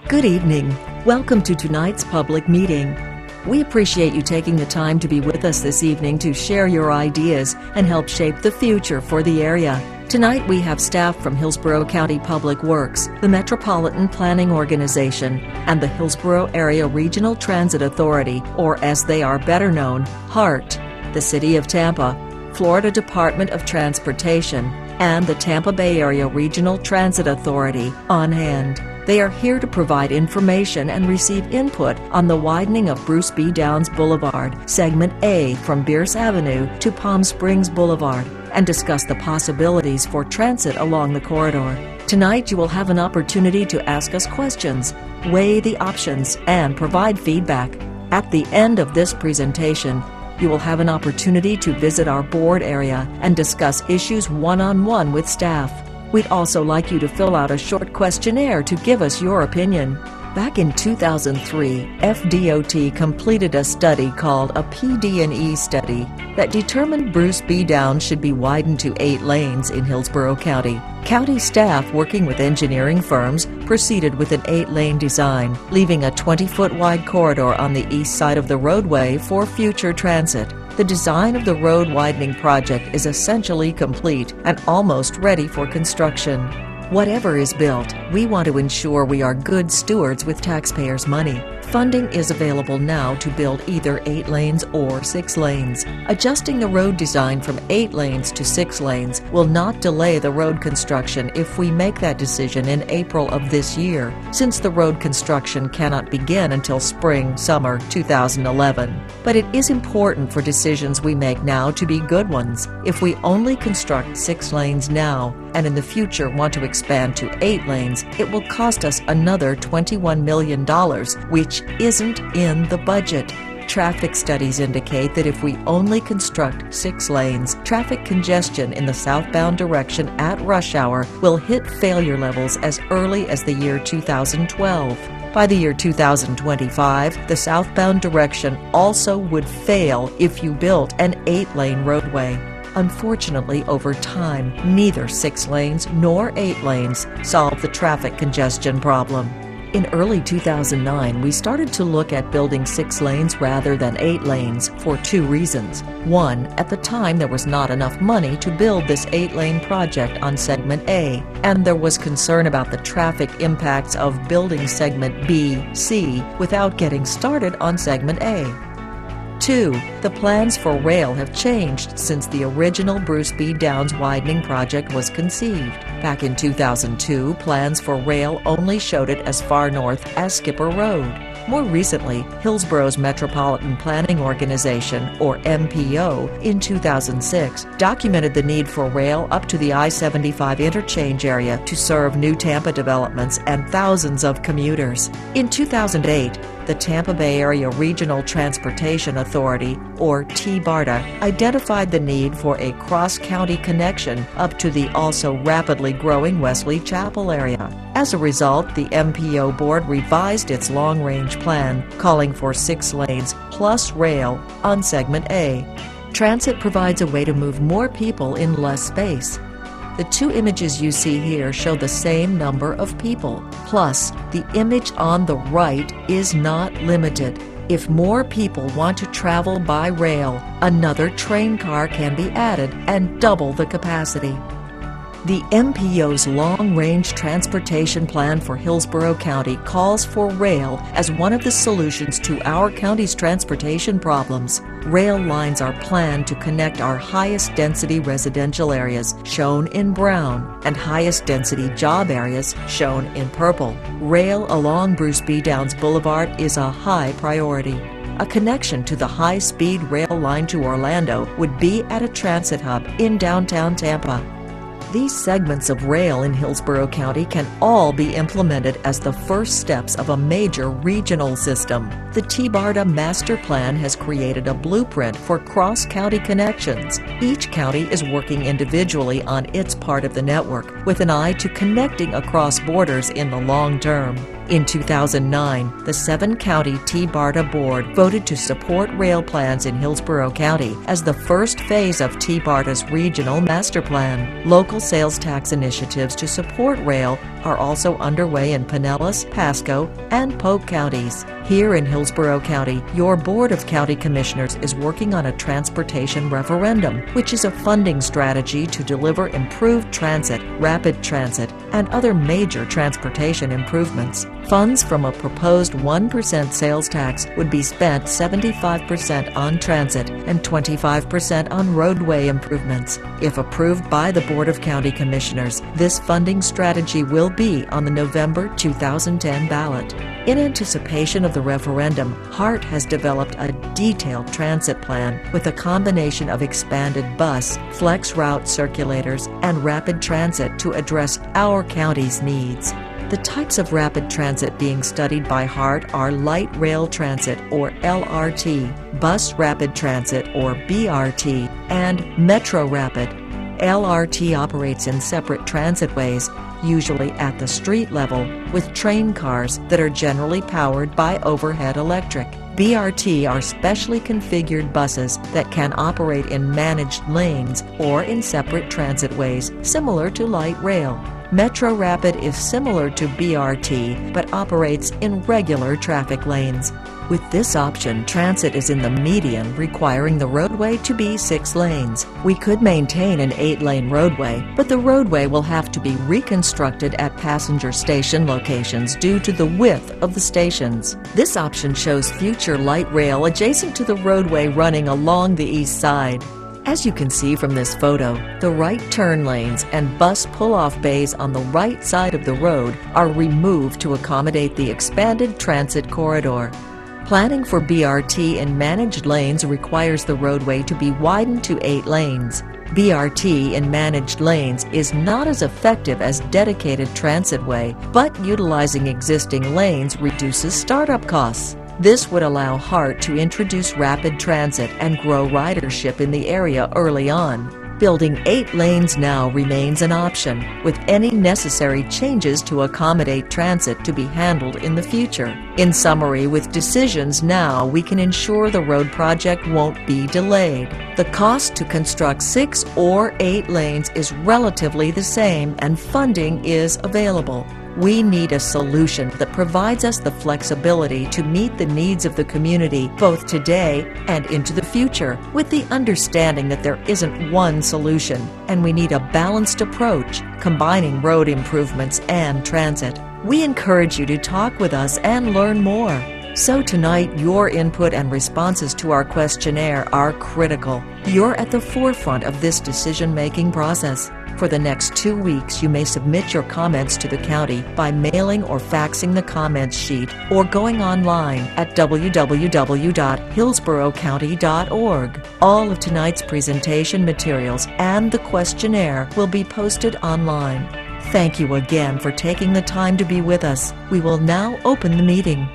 Good evening. Welcome to tonight's public meeting. We appreciate you taking the time to be with us this evening to share your ideas and help shape the future for the area. Tonight we have staff from Hillsborough County Public Works, the Metropolitan Planning Organization, and the Hillsborough Area Regional Transit Authority, or as they are better known, HART, the City of Tampa, Florida Department of Transportation, and the Tampa Bay Area Regional Transit Authority on hand. They are here to provide information and receive input on the widening of Bruce B Downs Boulevard, Segment A from Bierce Avenue to Palm Springs Boulevard, and discuss the possibilities for transit along the corridor. Tonight you will have an opportunity to ask us questions, weigh the options, and provide feedback. At the end of this presentation, you will have an opportunity to visit our board area and discuss issues one-on-one with staff. We'd also like you to fill out a short questionnaire to give us your opinion. Back in 2003, FDOT completed a study called a PD&E study that determined Bruce B Downs should be widened to 8 lanes in Hillsborough County. County staff, working with engineering firms, proceeded with an 8-lane design, leaving a 20-foot wide corridor on the east side of the roadway for future transit. The design of the road widening project is essentially complete and almost ready for construction. Whatever is built, we want to ensure we are good stewards with taxpayers' money. Funding is available now to build either 8 lanes or 6 lanes. Adjusting the road design from 8 lanes to 6 lanes will not delay the road construction if we make that decision in April of this year, since the road construction cannot begin until spring/summer 2011. But it is important for decisions we make now to be good ones. If we only construct 6 lanes now, and in the future want to expand to 8 lanes, it will cost us another $21 million, which isn't in the budget. Traffic studies indicate that if we only construct 6 lanes, traffic congestion in the southbound direction at rush hour will hit failure levels as early as the year 2012. By the year 2025, the southbound direction also would fail if you built an 8-lane roadway. Unfortunately, over time, neither 6 lanes nor 8 lanes solve the traffic congestion problem. In early 2009, we started to look at building 6 lanes rather than 8 lanes for 2 reasons. One, at the time there was not enough money to build this 8-lane project on Segment A, and there was concern about the traffic impacts of building Segment B, C without getting started on Segment A. 2. The plans for rail have changed since the original Bruce B Downs widening project was conceived. Back in 2002, plans for rail only showed it as far north as Skipper Road. More recently, Hillsborough's Metropolitan Planning Organization, or MPO, in 2006, documented the need for rail up to the I-75 interchange area to serve new Tampa developments and thousands of commuters. In 2008, the Tampa Bay Area Regional Transportation Authority, or TBARTA, identified the need for a cross-county connection up to the also rapidly growing Wesley Chapel area. As a result, the MPO board revised its long-range plan, calling for 6 lanes plus rail on Segment A. Transit provides a way to move more people in less space. The 2 images you see here show the same number of people. Plus, the image on the right is not limited. If more people want to travel by rail, another train car can be added and double the capacity. The MPO's long-range transportation plan for Hillsborough County calls for rail as one of the solutions to our county's transportation problems. Rail lines are planned to connect our highest density residential areas, shown in brown, and highest density job areas, shown in purple. Rail along Bruce B Downs Boulevard is a high priority. A connection to the high-speed rail line to Orlando would be at a transit hub in downtown Tampa. These segments of rail in Hillsborough County can all be implemented as the first steps of a major regional system. The TBARTA Master Plan has created a blueprint for cross-county connections. Each county is working individually on its part of the network, with an eye to connecting across borders in the long term. In 2009, the 7-county TBARTA board voted to support rail plans in Hillsborough County as the first phase of TBARTA's regional master plan. Local sales tax initiatives to support rail are also underway in Pinellas, Pasco, and Polk counties. Here in Hillsborough County, your Board of County Commissioners is working on a transportation referendum, which is a funding strategy to deliver improved transit, rapid transit, and other major transportation improvements. Funds from a proposed 1% sales tax would be spent 75% on transit and 25% on roadway improvements. If approved by the Board of County Commissioners, this funding strategy will be on the November 2010 ballot. In anticipation of the referendum, Hart has developed a detailed transit plan with a combination of expanded bus, flex route circulators, and rapid transit to address our county's needs. The types of rapid transit being studied by Hart are light rail transit, or LRT, bus rapid transit, or BRT, and metro rapid. LRT operates in separate transitways, usually at the street level, with train cars that are generally powered by overhead electric. BRT are specially configured buses that can operate in managed lanes or in separate transitways, similar to light rail. Metro Rapid is similar to BRT, but operates in regular traffic lanes. With this option, transit is in the median, requiring the roadway to be 6 lanes. We could maintain an 8-lane roadway, but the roadway will have to be reconstructed at passenger station locations due to the width of the stations. This option shows future light rail adjacent to the roadway running along the east side. As you can see from this photo, the right turn lanes and bus pull-off bays on the right side of the road are removed to accommodate the expanded transit corridor. Planning for BRT in managed lanes requires the roadway to be widened to 8 lanes. BRT in managed lanes is not as effective as dedicated transitway, but utilizing existing lanes reduces startup costs. This would allow Hart to introduce rapid transit and grow ridership in the area early on. Building 8 lanes now remains an option, with any necessary changes to accommodate transit to be handled in the future. In summary, with decisions now, we can ensure the road project won't be delayed. The cost to construct 6 or 8 lanes is relatively the same, and funding is available. We need a solution that provides us the flexibility to meet the needs of the community both today and into the future, with the understanding that there isn't one solution, and we need a balanced approach, combining road improvements and transit. We encourage you to talk with us and learn more. So tonight, your input and responses to our questionnaire are critical. You're at the forefront of this decision-making process. For the next 2 weeks, you may submit your comments to the county by mailing or faxing the comments sheet or going online at www.hillsboroughcounty.org. All of tonight's presentation materials and the questionnaire will be posted online. Thank you again for taking the time to be with us. We will now open the meeting.